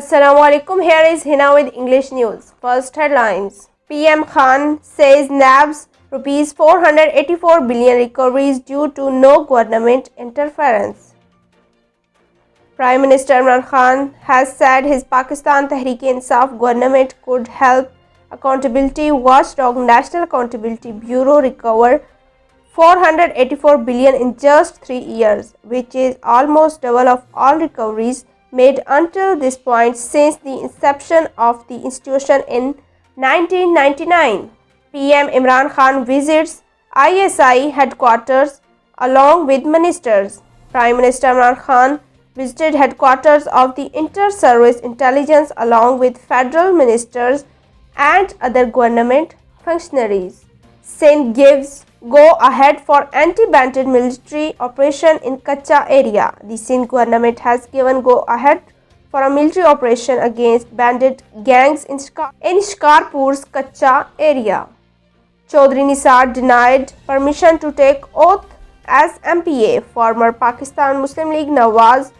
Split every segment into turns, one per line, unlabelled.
Assalamualaikum. Here is Hina with English news. First headlines. PM Khan says NAB's rupees 484 billion recoveries due to no government interference. Prime Minister Imran Khan has said his Pakistan Tehreek-e-Insaf government could help accountability watchdog National Accountability Bureau recover 484 billion in just 3 years, which is almost double of all recoveries made until this point since the inception of the institution in 1999. PM Imran Khan visits ISI headquarters along with ministers. Prime Minister Imran Khan visited headquarters of the Inter-Service Intelligence along with federal ministers and other government functionaries. Sindh gives go-ahead for anti-bandit military operation in Kacha area. The Sindh government has given go-ahead for a military operation against bandit gangs in Shikarpur's Kacha area. Chaudhry Nisar denied permission to take oath as MPA. Former Pakistan Muslim League Nawaz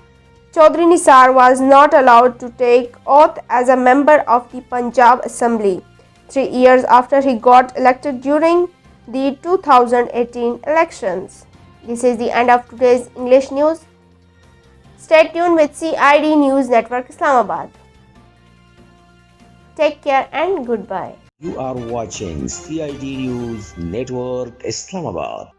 Chaudhry Nisar was not allowed to take oath as a member of the Punjab Assembly 3 years after he got elected during the 2018 elections. This is the end of today's English news. Stay tuned with CID News Network Islamabad. Take care and goodbye.
You are watching CID News Network Islamabad.